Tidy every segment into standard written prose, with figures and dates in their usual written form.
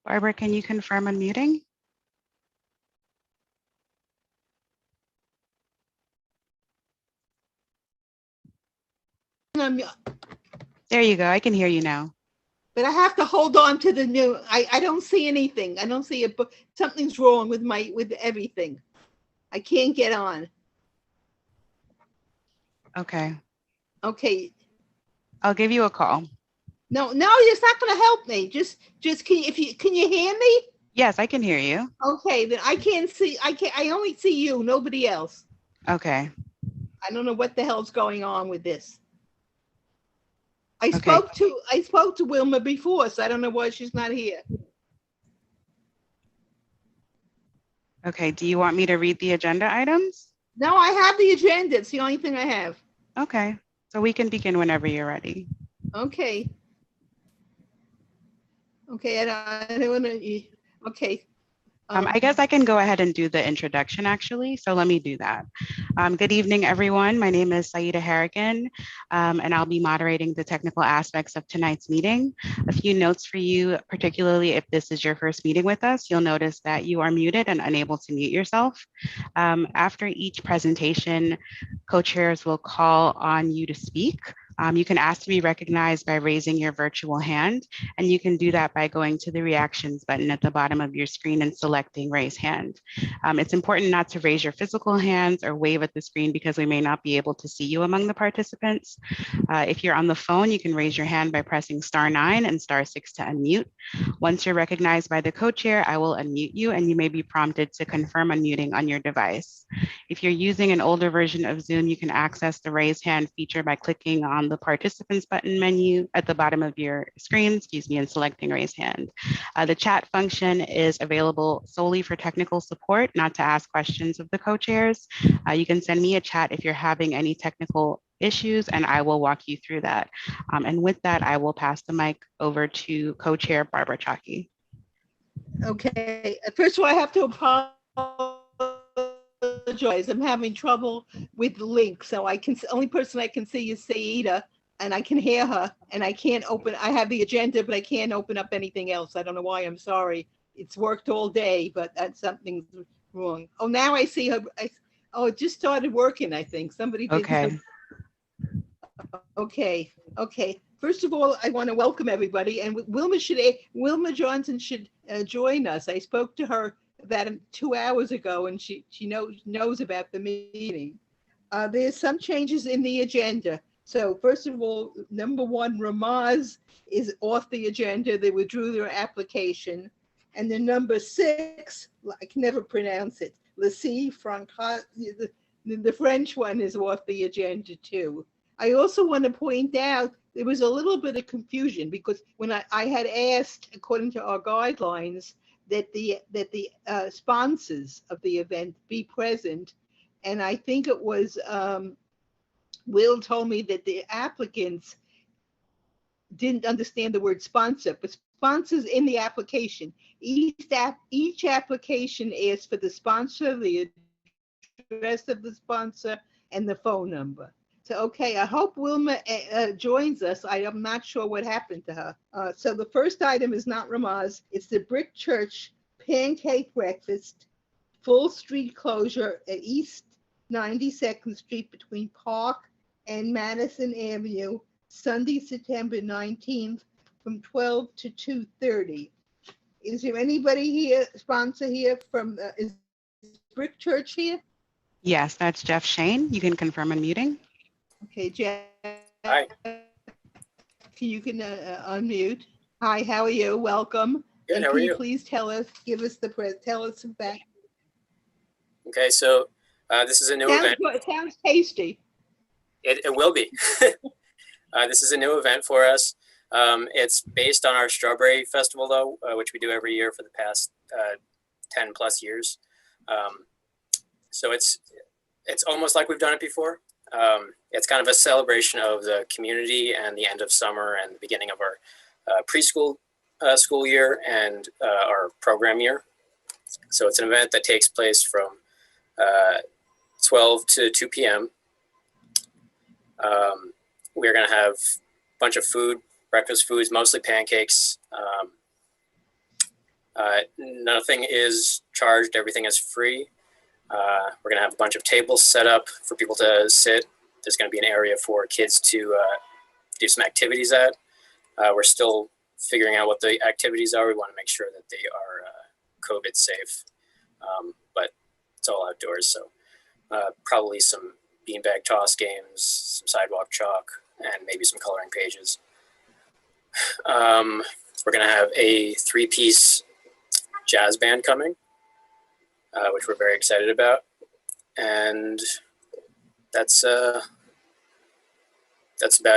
Barbara, can you confirm unmuting? There you go. I can hear you now. But I have to hold on to the new. I don't see anything. I don't see a book. Something's wrong with everything. I can't get on. Okay. Okay. I'll give you a call. No, it's not going to help me. Just can you hear me? Yes, I can hear you. Okay, then I can't see. I only see you, nobody else. Okay. I don't know what the hell's going on with this. I spoke to Wilma before, so I don't know why she's not here. Okay. Do you want me to read the agenda items? No, I have the agenda. It's the only thing I have. Okay. So we can begin whenever you're ready. Okay. Okay. I don't want to. Okay. I guess I can go ahead and do the introduction actually. So let me do that. Good evening, everyone. My name is Saida Harrigan, and I'll be moderating the technical aspects of tonight's meeting. A few notes for you, particularly if this is your first meeting with us, you'll notice that you are muted and unable to mute yourself. After each presentation, co-chairs will call on you to speak. You can ask to be recognized by raising your virtual hand, and you can do that by going to the reactions button at the bottom of your screen and selecting raise hand. It's important not to raise your physical hands or wave at the screen because we may not be able to see you among the participants. If you're on the phone, you can raise your hand by pressing *9 and *6 to unmute. Once you're recognized by the co-chair, I will unmute you and you may be prompted to confirm unmuting on your device. If you're using an older version of Zoom, you can access the raise hand feature by clicking on the participants button menu at the bottom of your screen, and selecting raise hand. The chat function is available solely for technical support, not to ask questions of the co-chairs. You can send me a chat if you're having any technical issues and I will walk you through that. And with that, I will pass the mic over to co-chair Barbara Chalky. Okay, first of all, I have to apologize. I'm having trouble with the link, so only person I can see is Saida, and I can hear her, and I can't open. I have the agenda, but I can't open up anything else. I don't know why. I'm sorry. It's worked all day, but something's wrong. Oh, now I see her. It just started working. I think somebody did. Okay. Okay. First of all, I want to welcome everybody, and Wilma Johnson should join us. I spoke to her about 2 hours ago, and she knows about the meeting. There's some changes in the agenda. So first of all, number one, Ramaz is off the agenda. They withdrew their application. And then number 6, I can never pronounce it. Lacy Franca, the French one is off the agenda too. I also want to point out there was a little bit of confusion because when I had asked, according to our guidelines, that the sponsors of the event be present, and I think it was Will told me that the applicants didn't understand the word sponsor, but sponsors in the application. Each application asks for the sponsor, the address of the sponsor, and the phone number. So, okay, I hope Wilma joins us. I am not sure what happened to her. So the first item is not Ramaz. It's the Brick Church Pancake Breakfast, full street closure at East 92nd Street between Park and Madison Avenue, Sunday, September 19th from 12 to 2:30. Is there anybody here, sponsor here from, is Brick Church here? Yes, that's Jeff Shane. You can confirm unmuting. Okay, Jeff. Hi. You can unmute. Hi, how are you? Welcome. Good, and how are you? Please tell us about. Okay, so this is a new event. It sounds tasty. It will be. This is a new event for us. It's based on our Strawberry Festival, though, which we do every year for the past 10 plus years. So it's almost like we've done it before. It's kind of a celebration of the community and the end of summer and the beginning of our preschool school year and our program year. So it's an event that takes place from 12 to 2 p.m. We're going to have a bunch of food, breakfast foods, mostly pancakes. Nothing is charged. Everything is free. We're going to have a bunch of tables set up for people to sit. There's going to be an area for kids to do some activities at. We're still figuring out what the activities are. We want to make sure that they are COVID safe, but it's all outdoors. So probably some beanbag toss games, some sidewalk chalk, and maybe some coloring pages. We're going to have a 3-piece jazz band coming, which we're very excited about. And that's about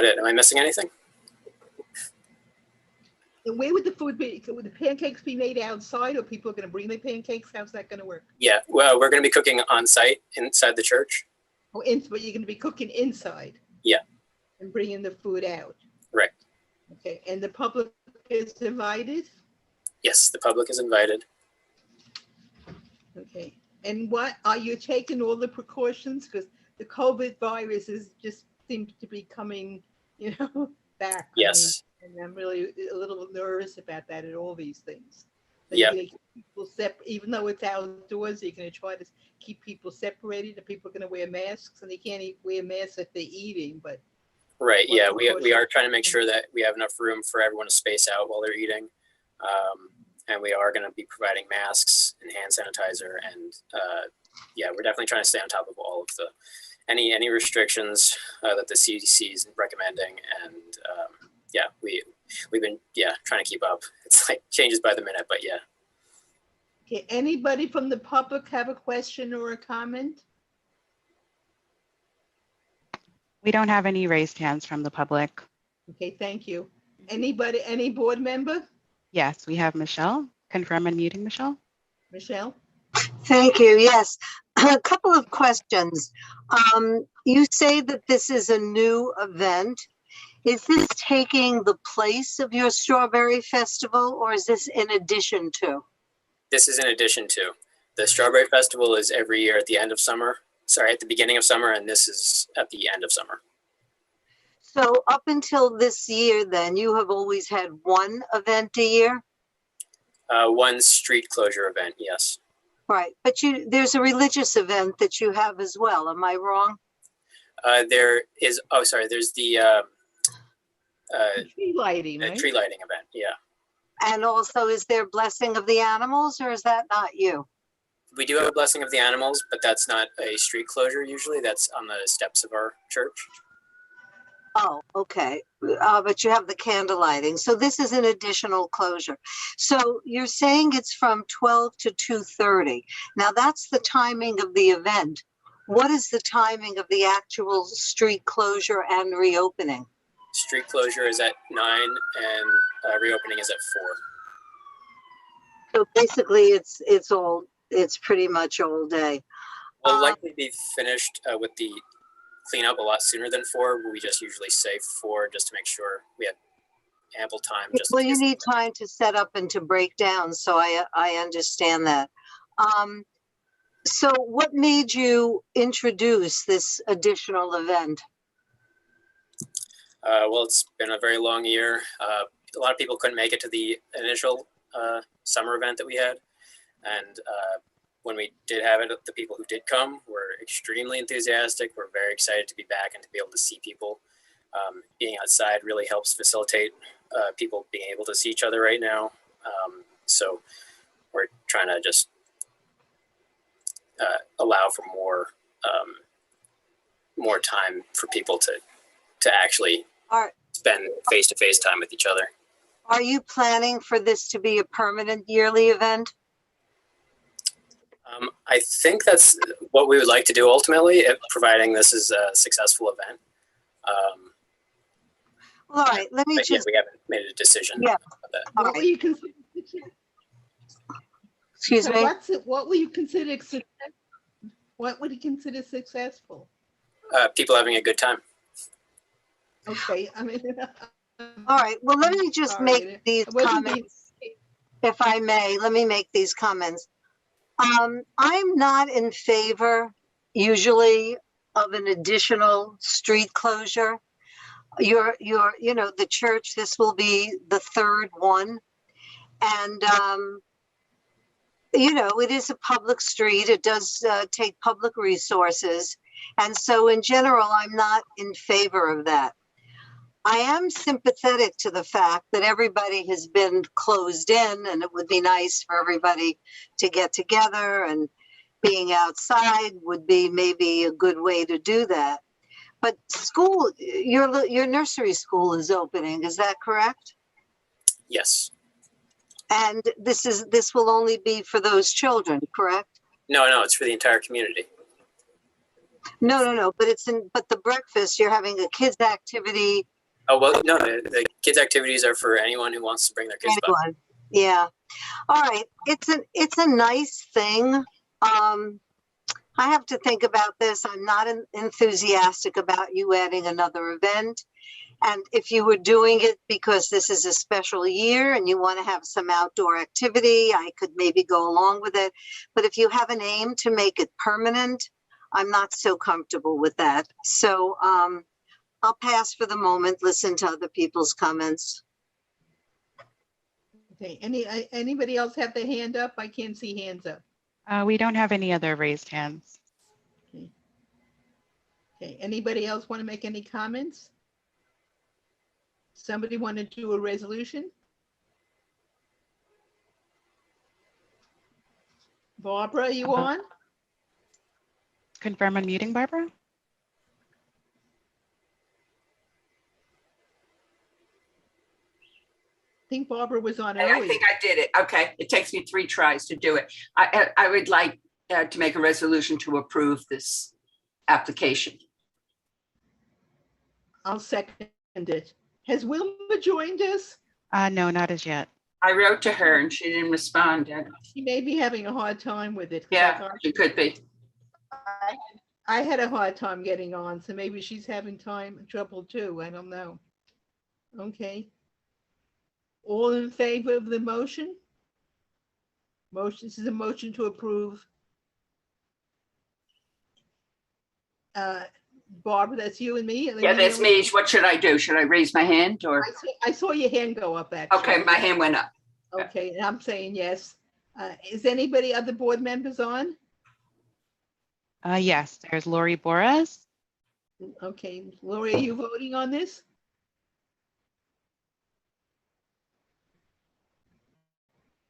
it. Am I missing anything? And where would the food be? Would the pancakes be made outside, or people are going to bring the pancakes? How's that going to work? Yeah, well, we're going to be cooking on site inside the church. Oh, but you're going to be cooking inside? Yeah. And bringing the food out? Right. Okay, and the public is invited? Yes, the public is invited. Okay, and what, are you taking all the precautions? Because the COVID virus just seems to be coming, back. Yes. And I'm really a little nervous about that and all these things. Yeah. People even though it's outdoors, you're going to try to keep people separated. The people are going to wear masks, and they can't wear masks if they're eating. But right, yeah, we are trying to make sure that we have enough room for everyone to space out while they're eating, and we are going to be providing masks and hand sanitizer, and yeah, we're definitely trying to stay on top of all of the any restrictions that the CDC is recommending, and yeah, we've been trying to keep up. It's like changes by the minute, but yeah. Okay, anybody from the public have a question or a comment? We don't have any raised hands from the public. Okay, thank you. Anybody, any board member? Yes, we have Michelle. Confirm unmuting, Michelle. Michelle? Thank you. Yes, a couple of questions. You say that this is a new event. Is this taking the place of your Strawberry Festival, or is this in addition to? This is in addition to. The Strawberry Festival is every year at the end of summer. Sorry, at the beginning of summer, and this is at the end of summer. So up until this year, then, you have always had one event a year? One street closure event, yes. Right, but there's a religious event that you have as well. Am I wrong? There's the tree lighting, right? tree lighting event, yeah. And also, is there blessing of the animals, or is that not you? We do have a blessing of the animals, but that's not a street closure usually. That's on the steps of our church. Oh, okay. But you have the candle lighting. So this is an additional closure. So you're saying it's from 12 to 2:30. Now that's the timing of the event. What is the timing of the actual street closure and reopening? Street closure is at 9 and reopening is at 4. So basically it's pretty much all day. We'll likely be finished with the cleanup a lot sooner than 4. We just usually say 4 just to make sure we have ample time. Well, you need time to set up and to break down, so I understand that. So what made you introduce this additional event? Well, it's been a very long year. A lot of people couldn't make it to the initial summer event that we had. And when we did have it, the people who did come were extremely enthusiastic. We're very excited to be back and to be able to see people. Being outside really helps facilitate people being able to see each other right now. So we're trying to just allow for more time for people to actually spend face-to-face time with each other. Are you planning for this to be a permanent yearly event? I think that's what we would like to do ultimately, providing this is a successful event. All right, let me just... we haven't made a decision. Yeah. What will you consider? Excuse me? What will you consider successful? What would you consider successful? People having a good time. Okay, I mean... All right, well, let me just make these comments, if I may. Let me make these comments. I'm not in favor, usually, of an additional street closure. The church, this will be the third one. And you know, it is a public street. It does take public resources. And so in general, I'm not in favor of that. I am sympathetic to the fact that everybody has been closed in, and it would be nice for everybody to get together, and being outside would be maybe a good way to do that. But school, your nursery school is opening, is that correct? Yes. And this will only be for those children, correct? No, it's for the entire community. No. But the breakfast, you're having a kids activity. Oh, well, no, the kids' activities are for anyone who wants to bring their kids by. Yeah. All right. It's a nice thing. I have to think about this. I'm not enthusiastic about you adding another event. And if you were doing it because this is a special year and you want to have some outdoor activity, I could maybe go along with it. But if you have an aim to make it permanent, I'm not so comfortable with that. So I'll pass for the moment, listen to other people's comments. Okay, anybody else have their hand up? I can't see hands up. We don't have any other raised hands. Okay, anybody else want to make any comments? Somebody want to do a resolution? Barbara, you on? Confirm unmuting, Barbara. I think Barbara was on I earlier. think I did it. Okay, it takes me 3 tries to do it. I would like to make a resolution to approve this application. I'll second it. Has Wilma joined us? No, not as yet. I wrote to her and she didn't respond. She may be having a hard time with it. Yeah, she could be. I had a hard time getting on, so maybe she's having trouble too. I don't know. Okay. All in favor of the motion? This is a motion to approve. Barbara, that's you and me? Yeah, that's me. What should I do? Should I raise my hand or? I saw your hand go up, actually. Okay, my hand went up. Okay, and I'm saying yes. Is anybody, other board members on? Yes, there's Lori Boras. Okay, Lori, are you voting on this?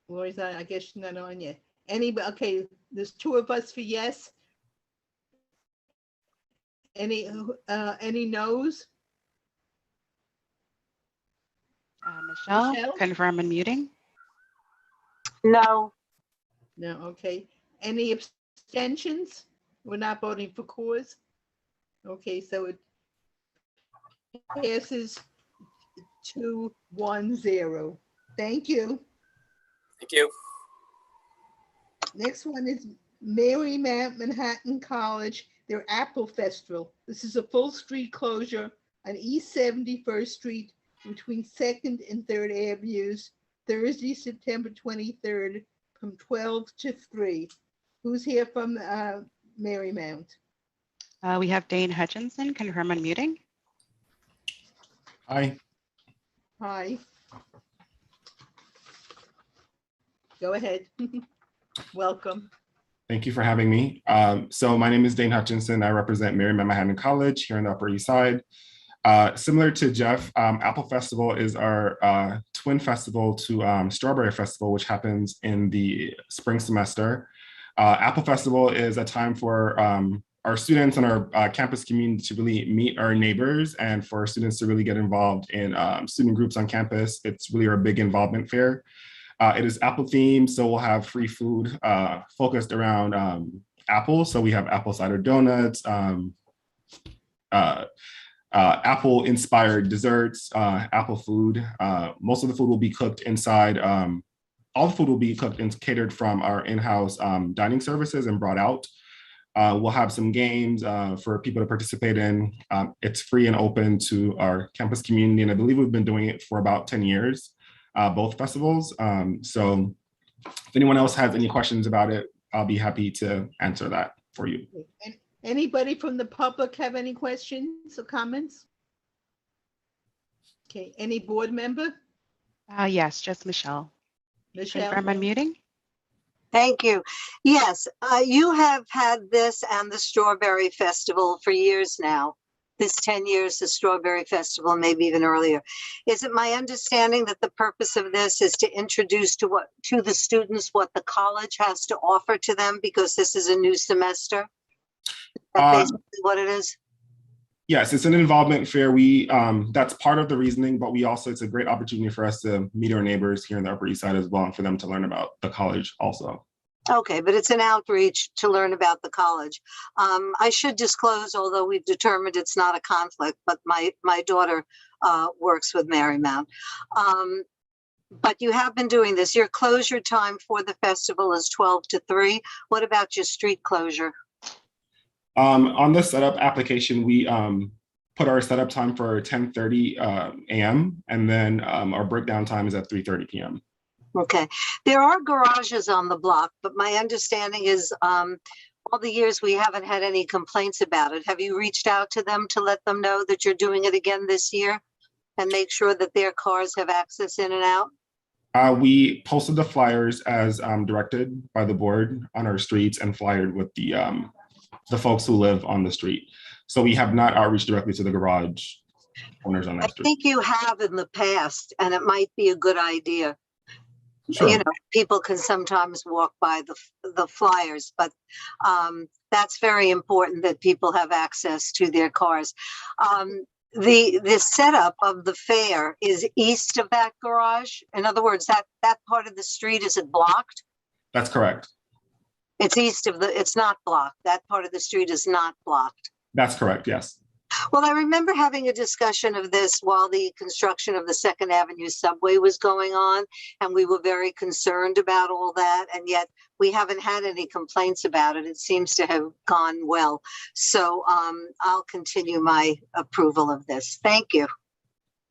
Lori's not, I guess she's not on yet. Okay, there's 2 of us for yes. Any no's? Michelle, confirm unmuting. No. No, okay. Any abstentions? We're not voting for cause? Okay, so it passes 2-1-0. Thank you. Thank you. Next one is Marymount Manhattan College, their Apple Festival. This is a full street closure on East 71st Street between 2nd and 3rd Avenues, Thursday, September 23rd from 12 to 3. Who's here from Marymount? We have Dane Hutchinson, confirm unmuting. Hi. Hi. Go ahead. Welcome. Thank you for having me. So my name is Dane Hutchinson. I represent Marymount Manhattan College here on the Upper East Side. Similar to Jeff, Apple Festival is our twin festival to Strawberry Festival, which happens in the spring semester. Apple Festival is a time for our students and our campus community to really meet our neighbors and for students to really get involved in student groups on campus. It's really our big involvement fair. It is Apple themed, so we'll have free food focused around Apple. So we have apple cider donuts, Apple inspired desserts, Apple food. Most of the food will be cooked inside. All the food will be cooked and catered from our in-house dining services and brought out. We'll have some games for people to participate in. It's free and open to our campus community, and I believe we've been doing it for about 10 years. Both festivals. So if anyone else has any questions about it, I'll be happy to answer that for you. And anybody from the public have any questions or comments? Okay, any board member? Yes, just Michelle. Michelle? Confirm unmuting. Thank you. Yes, you have had this and the Strawberry Festival for years now. This 10 years, the Strawberry Festival, maybe even earlier. Is it my understanding that the purpose of this is to introduce to the students what the college has to offer to them because this is a new semester? That's basically what it is? Yes, it's an involvement fair. We that's part of the reasoning, but we also, it's a great opportunity for us to meet our neighbors here in the Upper East Side as well, and for them to learn about the college also. Okay, but it's an outreach to learn about the college. I should disclose, although we've determined it's not a conflict, but my daughter works with Marymount. But you have been doing this. Your closure time for the festival is 12 to 3. What about your street closure? On the setup application, we put our setup time for 10:30 a.m. and then our breakdown time is at 3:30 p.m. Okay, there are garages on the block, but my understanding is all the years we haven't had any complaints about it. Have you reached out to them to let them know that you're doing it again this year and make sure that their cars have access in and out? We posted the flyers as directed by the board on our streets and flyered with the folks who live on the street. So we have not outreached directly to the garage owners on that street. I think you have in the past, and it might be a good idea. Sure. You know, people can sometimes walk by the flyers, but that's very important that people have access to their cars. The setup of the fair is east of that garage. In other words, that part of the street, is it blocked? That's correct. It's east of it's not blocked. That part of the street is not blocked. That's correct, yes. Well, I remember having a discussion of this while the construction of the 2nd Avenue subway was going on, and we were very concerned about all that, and yet we haven't had any complaints about it. It seems to have gone well. So I'll continue my approval of this. Thank you.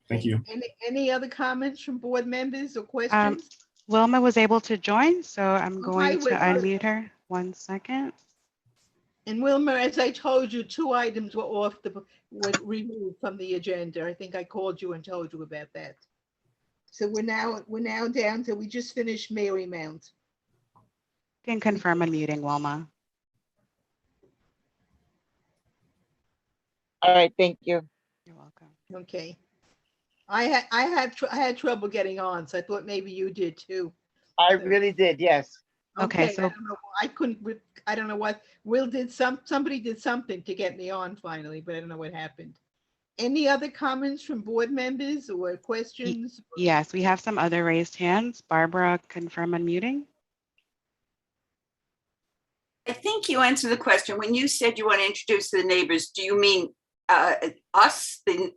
Thank you. Any other comments from board members or questions? Wilma was able to join, so I'm going to Wilma. unmute her. 1 second. And Wilma, as I told you, 2 items were removed from the agenda. I think I called you and told you about that. So we're now down to, we just finished Marymount. You can confirm unmuting, Wilma. All right, thank you. You're welcome. Okay. I had trouble getting on, so I thought maybe you did too. I really did, yes. Okay, so I don't know, I couldn't. I don't know what Will did. Somebody did something to get me on finally, but I don't know what happened. Any other comments from board members or questions? yes, we have some other raised hands. Barbara, confirm unmuting. I think you answered the question. When you said you want to introduce the neighbors, do you mean us, the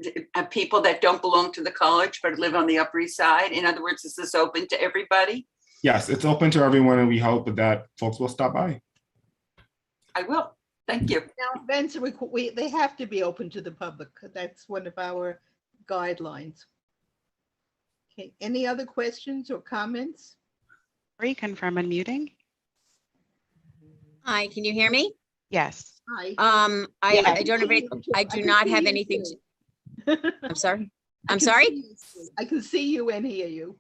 people that don't belong to the college but live on the Upper East Side? In other words, is this open to everybody? Yes, it's open to everyone, and we hope that folks will stop by. I will. Thank you. Now, events they have to be open to the public. That's one of our guidelines. Okay. Any other questions or comments? Confirm unmuting. Hi, can you hear me? Yes. Hi. I don't have any, I do not have anything to, I'm sorry. I'm sorry? I can see you and hear you.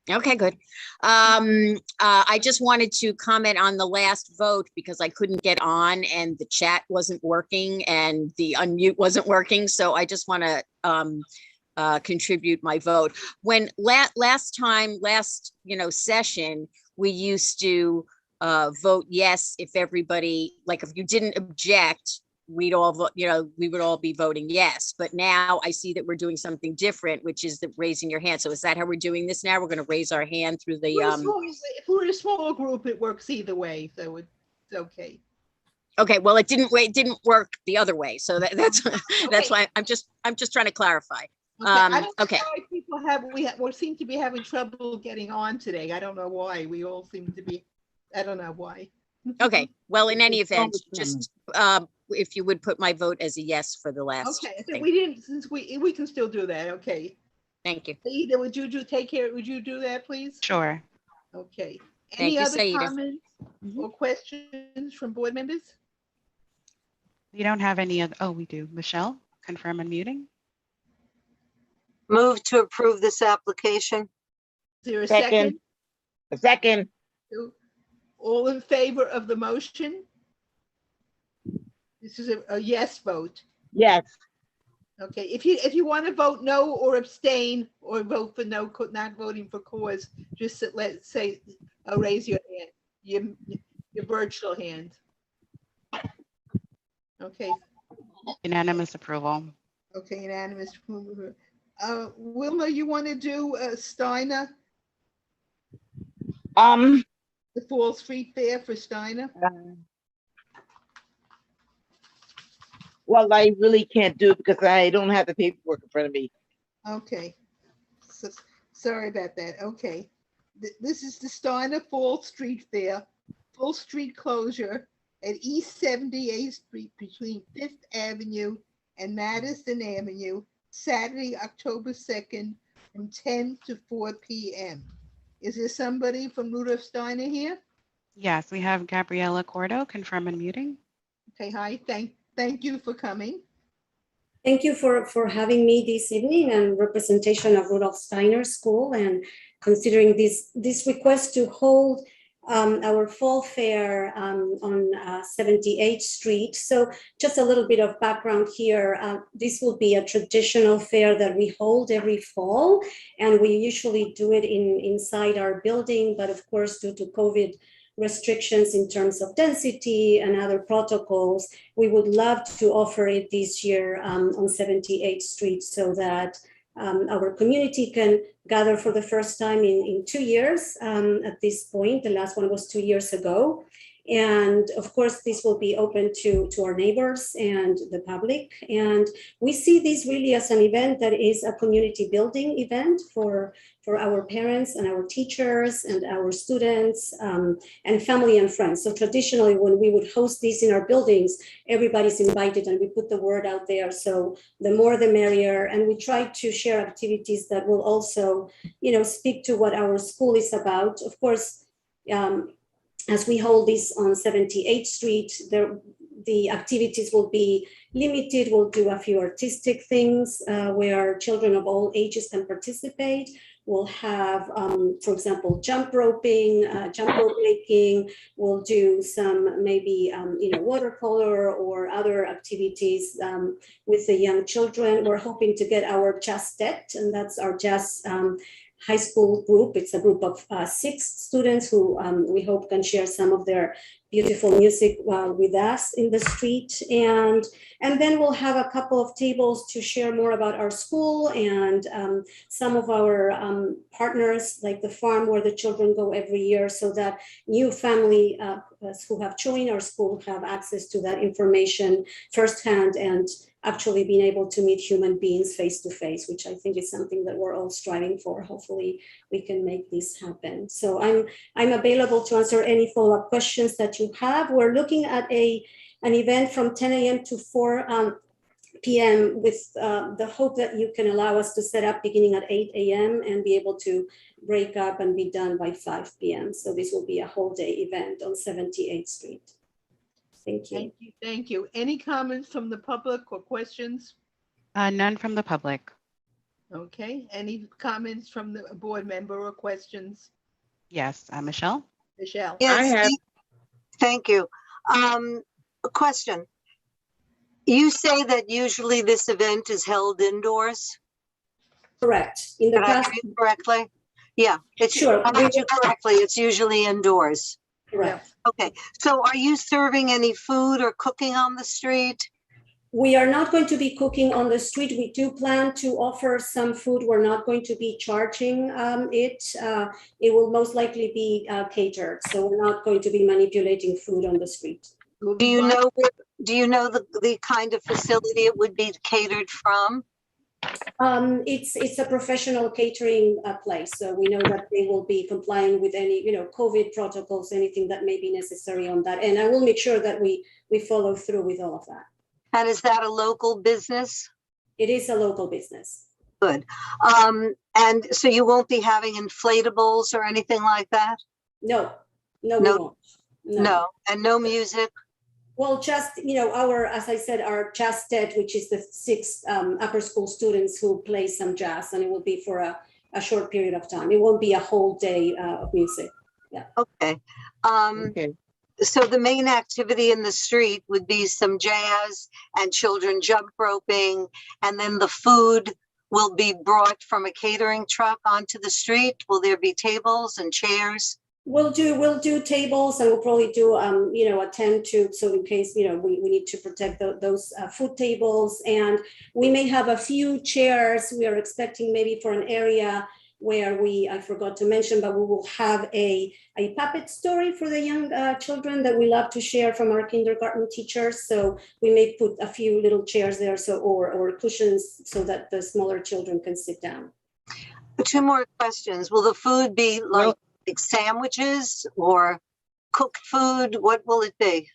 Okay, good. I just wanted to comment on the last vote because I couldn't get on and the chat wasn't working and the unmute wasn't working. So I just want to contribute my vote. When last session, we used to vote yes if everybody, like if you didn't object, we'd all vote, we would all be voting yes. But now I see that we're doing something different, which is the raising your hand. So is that how we're doing this now? We're going to raise our hand through the if we're a small group, it works either way, so it's okay. Okay, well, it didn't work the other way, so that's that's why I'm just trying to clarify. Okay. People we seem to be having trouble getting on today. I don't know why. We all seem to be. I don't know why. Okay. Well, in any event, just if you would put my vote as a yes for the last. Okay. So thing. we didn't. Since we can still do that. Okay. Thank you. Saida, would you do that, please? Sure. Okay. Thank Any you, other Saida. comments or questions from board members? We don't have any other. Oh, we do. Michelle, confirm unmuting. Move to approve this application. Is there a second? A second. All in favor of the motion? This is a yes vote. Yes. Okay, if you want to vote no or abstain or vote for no, not voting for cause, just raise your hand, your virtual hand. Okay. Unanimous approval. Okay, unanimous. Wilma, you want to do Steiner, the Fall Street Fair for Steiner? Well, I really can't do it because I don't have the paperwork in front of me. Okay. So, sorry about that. Okay. This is the Steiner Fall Street Fair, full street closure at East 78th Street between 5th Avenue and Madison Avenue, Saturday, October 2nd from 10 to 4 p.m. Is there somebody from Rudolph Steiner here? Yes, we have Gabriella Cordo, confirm and muting. Okay, hi, thank you for coming. Thank you for having me this evening and representation of Rudolph Steiner School and considering this request to hold our fall fair on 78th Street. So just a little bit of background here. This will be a traditional fair that we hold every fall, and we usually do it inside our building, but of course, due to COVID restrictions in terms of density and other protocols, we would love to offer it this year on 78th Street so that our community can gather for the first time in 2 years at this point. The last one was 2 years ago. And of course, this will be open to our neighbors and the public. And we see this really as an event that is a community building event for our parents and our teachers and our students and family and friends. So traditionally, when we would host this in our buildings, everybody's invited and we put the word out there. So the more the merrier. And we try to share activities that will also, speak to what our school is about. Of course, as we hold this on 78th Street, the activities will be limited. We'll do a few artistic things where children of all ages can participate. We'll have, for example, jump roping, jump rope making. We'll do some maybe, watercolor or other activities with the young children. We're hoping to get our jazzette, and that's our jazz high school group. It's a group of 6 students who we hope can share some of their beautiful music with us in the street. And then we'll have a couple of tables to share more about our school and some of our partners, like the farm where the children go every year, so that new family who have joined our school have access to that information firsthand and actually being able to meet human beings face to face, which I think is something that we're all striving for. Hopefully we can make this happen. So I'm available to answer any follow-up questions that you have. We're looking at an event from 10 a.m. to 4 p.m. with the hope that you can allow us to set up beginning at 8 a.m. and be able to break up and be done by 5 p.m. So this will be a whole day event on 78th Street. Thank you. Thank you. Any comments from the public or questions? None from the public. Okay. Any comments from the board member or questions? Yes, Michelle? Michelle? Yes, I have. thank you. A question. You say that usually this event is held indoors? Correct. In the Did I past, hear you correctly? Yeah, it's Sure. I heard you correctly. It's usually indoors. correct. Okay, so are you serving any food or cooking on the street? We are not going to be cooking on the street. We do plan to offer some food. We're not going to be charging it. It will most likely be catered. So we're not going to be manipulating food on the street. Do you know the kind of facility it would be catered from? It's a professional catering place. So we know that they will be complying with any, COVID protocols, anything that may be necessary on that. And I will make sure that we follow through with all of that. And is that a local business? It is a local business. Good. And so you won't be having inflatables or anything like that? No, we No. won't. No. And no music? Well, just, as I said, our jazzette, which is the 6 upper school students who play some jazz, and it will be for a short period of time. It won't be a whole day of music. Okay. Okay. So the main activity in the street would be some jazz and children jump roping, and then the food will be brought from a catering truck onto the street. Will there be tables and chairs? We'll do tables, and we'll probably do a tent too, so in case we need to protect those food tables, and we may have a few chairs. We are expecting maybe for an area where I forgot to mention, but we will have a puppet story for the young children that we love to share from our kindergarten teachers. So we may put a few little chairs there, or cushions, so that the smaller children can sit down. 2 more questions. Will the food be like sandwiches or cooked food? What will it be?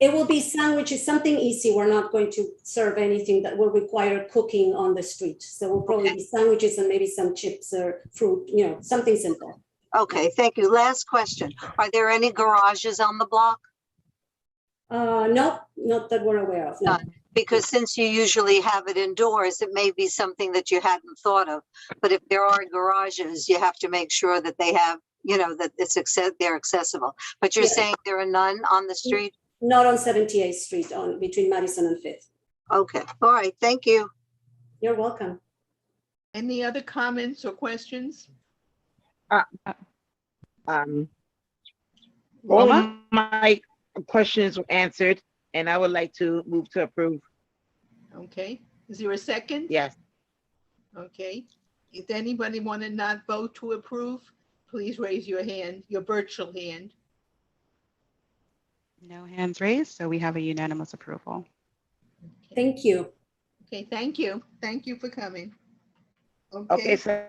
It will be sandwiches, something easy. We're not going to serve anything that will require cooking on the street. So we'll probably be sandwiches and maybe some chips or fruit, something simple. Okay, thank you. Last question. Are there any garages on the block? No, not that we're aware of. No. Because since you usually have it indoors, it may be something that you hadn't thought of. But if there are garages, you have to make sure that they have, that they're accessible. But you're saying there are none on the street? Not on 78th Street, between Madison and 5th. Okay, all right, thank you. You're welcome. Any other comments or questions? All of my questions were answered, and I would like to move to approve. Okay, is there a second? Yes. Okay, if anybody want to not vote to approve, please raise your hand, your virtual hand. No hands raised, so we have a unanimous approval. Thank you. Okay, thank you. Thank you for coming. Okay, so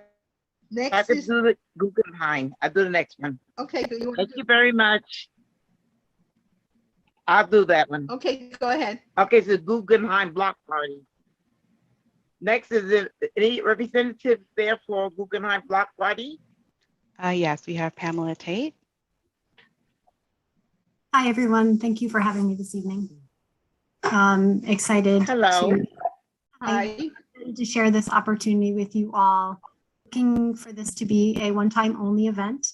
next I could is, do the Guggenheim. I'll do the next one. okay, so you want Thank to you very much. I'll do that one. okay, go ahead. Okay, so Guggenheim Block Party. Next, is it any representatives there for Guggenheim Block Party? Yes, we have Pamela Tate. Hi, everyone. Thank you for having me this evening. Excited Hello. Hi. to share this opportunity with you all. Looking for this to be a one-time only event,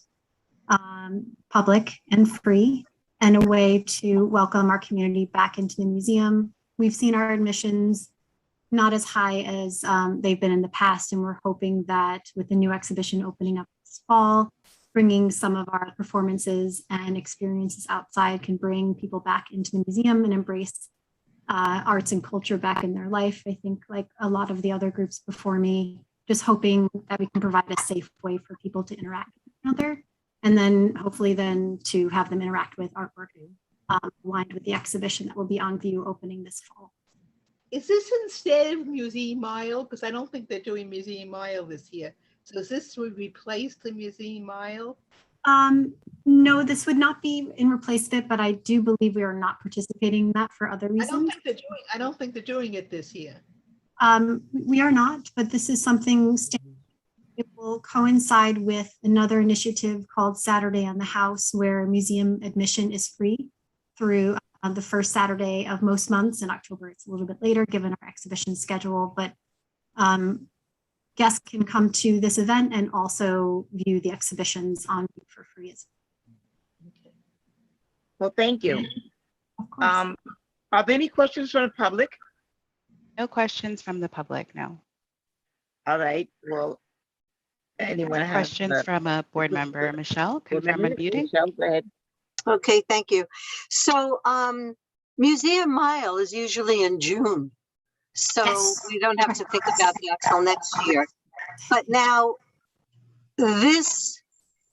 public and free, and a way to welcome our community back into the museum. We've seen our admissions not as high as they've been in the past, and we're hoping that with the new exhibition opening up this fall, bringing some of our performances and experiences outside can bring people back into the museum and embrace arts and culture back in their life. I think, like a lot of the other groups before me, just hoping that we can provide a safe way for people to interact with one another, and then hopefully then to have them interact with artwork aligned with the exhibition that will be on view opening this fall. Is this instead of Museum Mile? Because I don't think they're doing Museum Mile this year. So is this would replace the Museum Mile? No, this would not be in replacement, but I do believe we are not participating in that for other reasons. I don't think they're doing it this year. We are not, but this is something it will coincide with another initiative called Saturday on the House, where museum admission is free through the first Saturday of most months. In October, it's a little bit later given our exhibition schedule, but guests can come to this event and also view the exhibitions on view for free as well. Well, thank you. Of course. Are there any questions from the public? No questions from the public, no. All right, well, anyone have Questions from a board member? Michelle, confirm unmuting. Michelle, go ahead. Okay, thank you. So Museum Mile is usually in June. So Yes. we don't have to think about that till next year. But now this,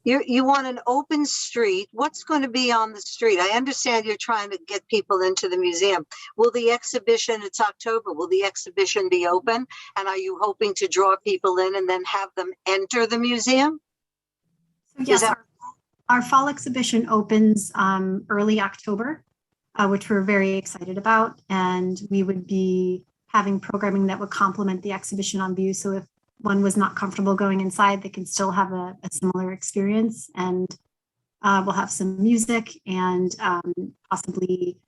you want an open street. What's going to be on the street? I understand you're trying to get people into the museum. Will the exhibition, it's October, will the exhibition be open? And are you hoping to draw people in and then have them enter the museum? So yes, our fall exhibition opens early October, which we're very excited about. And we would be having programming that would complement the exhibition on view. So if one was not comfortable going inside, they can still have a similar experience. And we'll have some music and possibly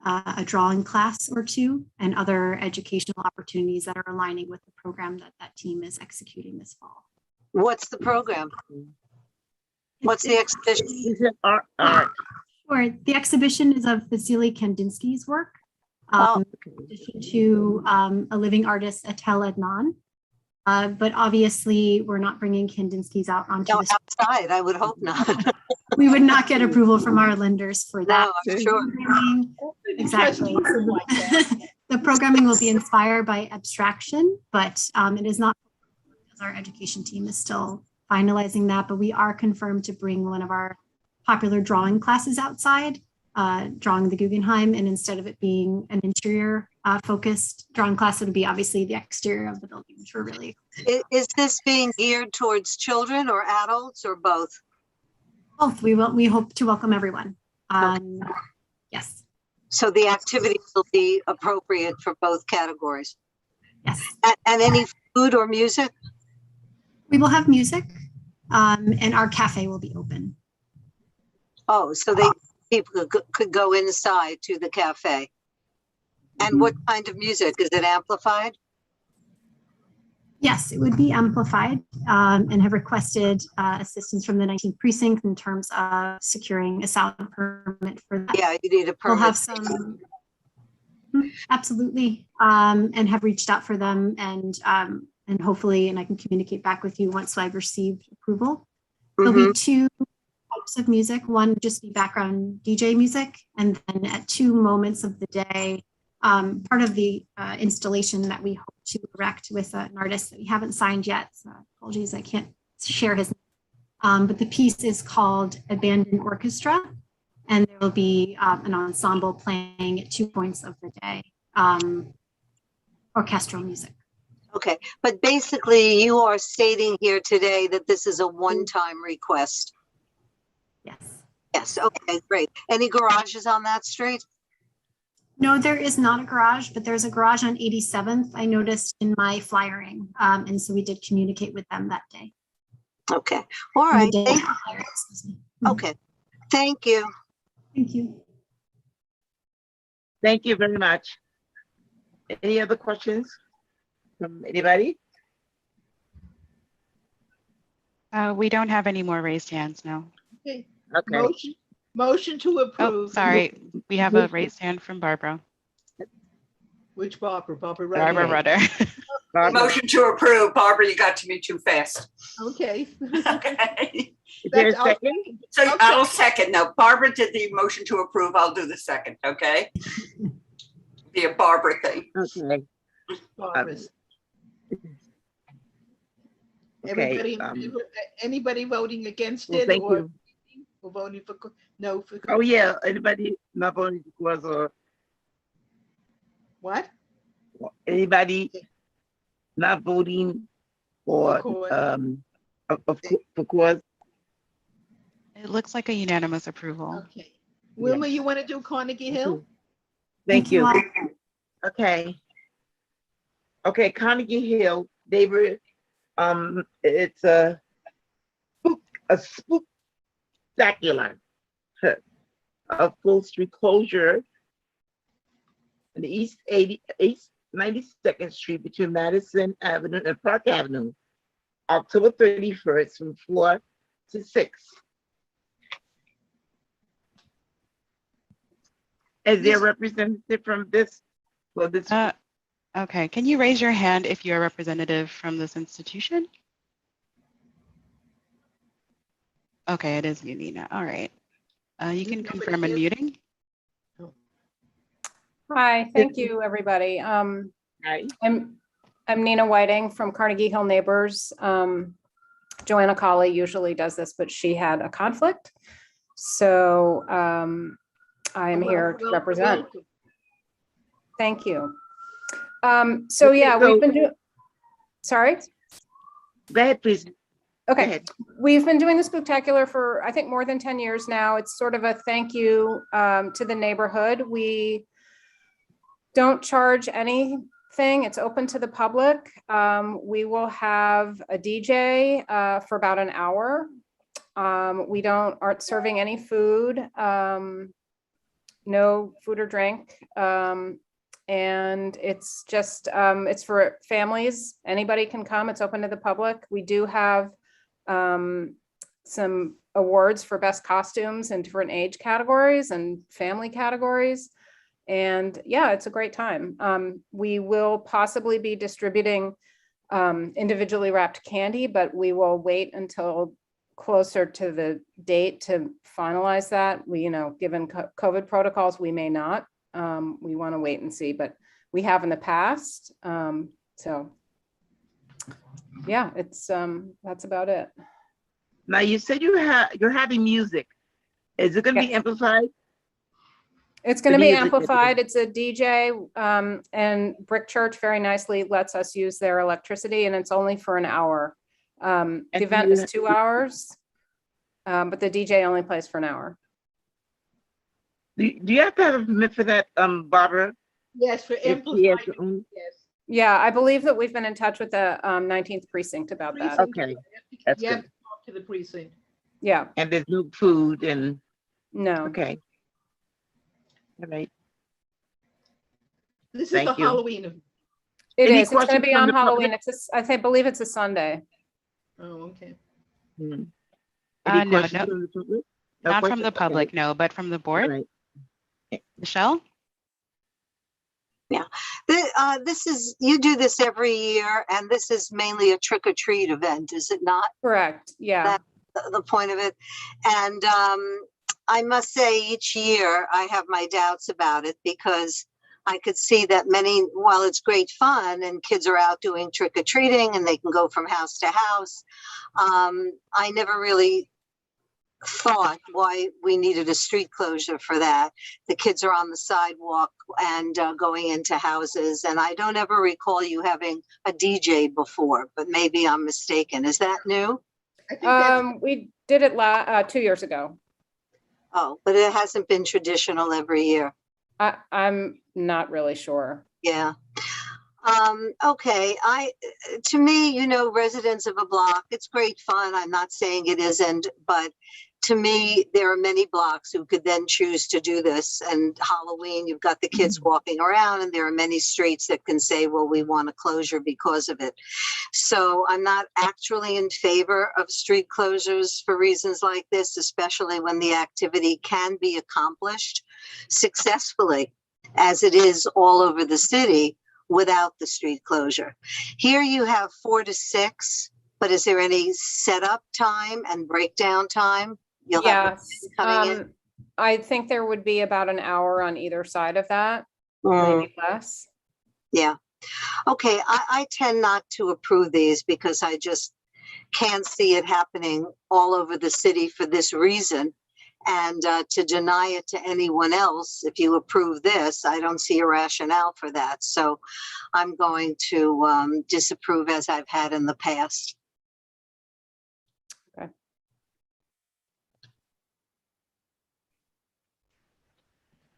a drawing class or two and other educational opportunities that are aligning with the program that that team is executing this fall. What's the program? What's the exhibition? Is it art? Or the exhibition is of Vasily Kandinsky's work, Oh, in addition to a living artist, Atel Adnan. But obviously, we're not bringing Kandinsky's out onto no, the street. outside, I would hope not. We would not get approval from our lenders for that. No, I'm sure. Exactly. The programming will be inspired by abstraction, but it is not, as our education team is still finalizing that, but we are confirmed to bring one of our popular drawing classes outside, drawing the Guggenheim, and instead of it being an interior focused drawing class, it would be obviously the exterior of the building, which we're really. Is this being geared towards children or adults or both? Both. We hope to welcome everyone. Yes. So the activities will be appropriate for both categories. Yes. And any food or music? We will have music, and our cafe will be open. Oh, so people could go inside to the cafe. And what kind of music? Is it amplified? Yes, it would be amplified, and have requested assistance from the 19th precinct in terms of securing a sound permit for that. Yeah, you need a permit. We'll have some, absolutely, and have reached out for them, and hopefully, and I can communicate back with you once I've received approval. There'll be two types of music. One would just be background DJ music, and then at 2 moments of the day, part of the installation that we hope to erect with an artist that we haven't signed yet. So apologies, I can't share his name. But the piece is called Abandoned Orchestra, and there will be an ensemble playing at 2 points of the day, orchestral music. Okay, but basically you are stating here today that this is a one-time request. Yes. Yes, okay, great. Any garages on that street? No, there is not a garage, but there's a garage on 87th. I noticed in my flyering. And so we did communicate with them that day. Okay, all right. Okay. Thank you. Thank you. Thank you very much. Any other questions from anybody? We don't have any more raised hands, no. Okay. Okay. Motion to Oh, approve. sorry. We have a raised hand from Barbara. Which Barbara? Barbara Barbara Rudder. Rudder. Motion to approve. Barbara, you got to me too fast. Okay. Okay. Is there a That's- second? So Okay. I'll second. No, Barbara did the motion to approve. I'll do the second, okay? Be a Barbara thing. Okay. Barbara's. Okay. Anybody voting against Well, it thank or you. voting for, no, for? Oh, yeah. Anybody not voting for cause or What? anybody not voting for For for cause? It looks like a unanimous approval. Okay. Wilma, you want to do Carnegie Hill? Thank you. all. Okay. Okay, Carnegie Hill, they were, it's a spectacular of full street closure on the East 92nd Street between Madison Avenue and Park Avenue, October 31st from 4 to 6. Is there a representative from this? Well, this. Okay, can you raise your hand if you're a representative from this institution? Okay, it is you, Nina. All right. You can confirm unmuting. Hi, thank you, everybody. Hi. I'm Nina Whiting from Carnegie Hill Neighbors. Joanna Colley usually does this, but she had a conflict. So I am here to represent. Thank you. So yeah, we've been doing, sorry? Go ahead, please. Okay, we've been doing the Spooktacular for, I think, more than 10 years now. It's sort of a thank you to the neighborhood. We don't charge anything. It's open to the public. We will have a DJ for about an hour. We aren't serving any food, no food or drink. And it's just, it's for families. Anybody can come. It's open to the public. We do have some awards for best costumes in different age categories and family categories. And yeah, it's a great time. We will possibly be distributing individually wrapped candy, but we will wait until closer to the date to finalize that. We, given COVID protocols, we may not. We want to wait and see, but we have in the past. So yeah, it's that's about it. Now you said you're having music. Is it going to be amplified? It's going to be amplified. It's a DJ, and Brick Church very nicely lets us use their electricity, and it's only for an hour. The event is 2 hours, but the DJ only plays for an hour. Do you have to have a permit for that, Barbara? Yes, for amplified. Yes. Yeah, I believe that we've been in touch with the 19th precinct about that. Okay, that's You have good. to talk to the precinct. Yeah. And there's no food and. No. Okay. All right. This is Thank the you. Halloween. It Any is. It's going to questions be from on the Halloween. public? I believe it's a Sunday. Oh, okay. Any No, questions no, from the public? No not from questions? the public, Okay. no, but from the All board. right. Michelle? This is, you do this every year, and this is mainly a trick or treat event, is it not? Correct. Yeah. That's the point of it. And I must say, each year I have my doubts about it, because I could see that while it's great fun and kids are out doing trick or treating and they can go from house to house, I never really thought why we needed a street closure for that. The kids are on the sidewalk and going into houses, and I don't ever recall you having a DJ before, but maybe I'm mistaken. Is that new? I think We did it 2 years ago. Oh, but it hasn't been traditional every year. I'm not really sure. Yeah. Okay. To me, residents of a block, it's great fun. I'm not saying it isn't, but to me, there are many blocks who could then choose to do this. And Halloween, you've got the kids walking around, and there are many streets that can say, well, we want a closure because of it. So I'm not actually in favor of street closures for reasons like this, especially when the activity can be accomplished successfully, as it is all over the city, without the street closure. Here you have 4 to 6, but is there any setup time and breakdown time? Yes. I think there would be about an hour on either side of that, maybe less. Yeah. Okay. I tend not to approve these because I just can't see it happening all over the city for this reason. And to deny it to anyone else, if you approve this, I don't see a rationale for that. So I'm going to disapprove, as I've had in the past. Okay.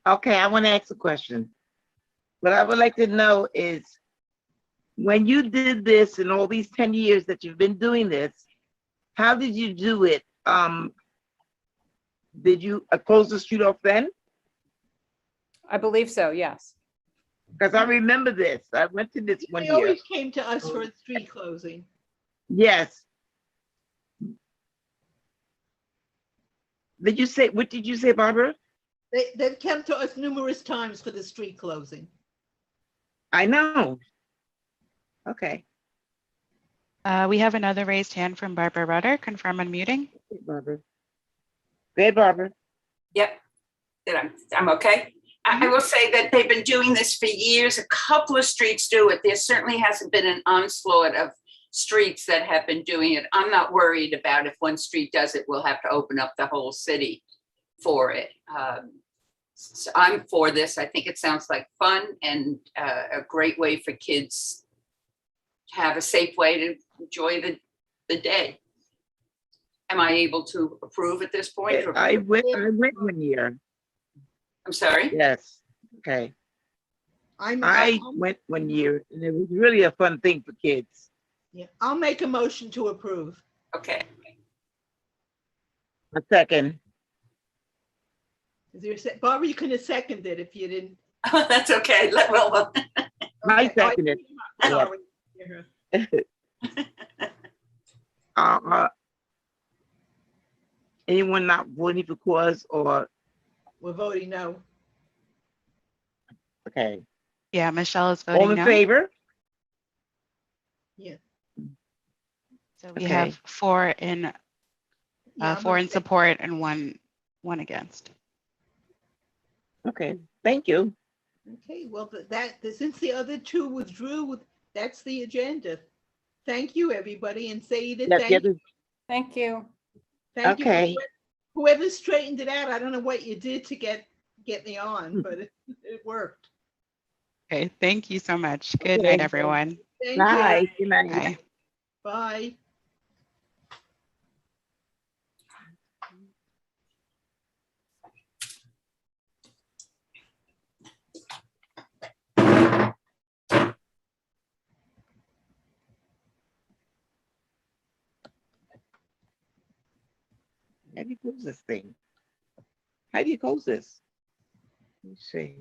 Okay, I want to ask a question. What I would like to know is, when you did this in all these 10 years that you've been doing this, how did you do it? Did you close the street off then? I believe so, yes. Because I remember this. I went to this one They year. always came to us for a street closing. Yes. Did you say, what did you say, Barbara? They've come to us numerous times for the street closing. I know. Okay. We have another raised hand from Barbara Rudder. Confirm unmuting. Hey, Barbara. Good, Barbara. Yep, I'm okay. I will say that they've been doing this for years. A couple of streets do it. There certainly hasn't been an onslaught of streets that have been doing it. I'm not worried about if one street does it, we'll have to open up the whole city for it. So I'm for this. I think it sounds like fun and a great way for kids to have a safe way to enjoy the day. Am I able to approve at this point? or- I went one year. I'm sorry? Yes. Okay. I went one year, and it was really a fun thing for kids. Yeah, I'll make a motion to approve. Okay. A second. Is there a Barbara, you couldn't have seconded if you didn't. Oh, that's okay. Well, I second it. Sorry. Anyone not voting for cause or, We're voting no. okay. Yeah, Michelle is All voting in no. favor? Yeah. So we Okay. have four in Yeah, I'm four in okay. support and one against. Okay, thank you. Okay, well, since the other two withdrew, that's the agenda. Thank you, everybody, and Saida, Yes, thank you. Thank you. Thank you. Okay. Whoever straightened it out, I don't know what you did to get me on, but it worked. Okay, thank you so much. Good Okay. night, everyone. Thank you. Bye. Good night. Bye. Bye. How do you close this thing? How do you close this? Let me see.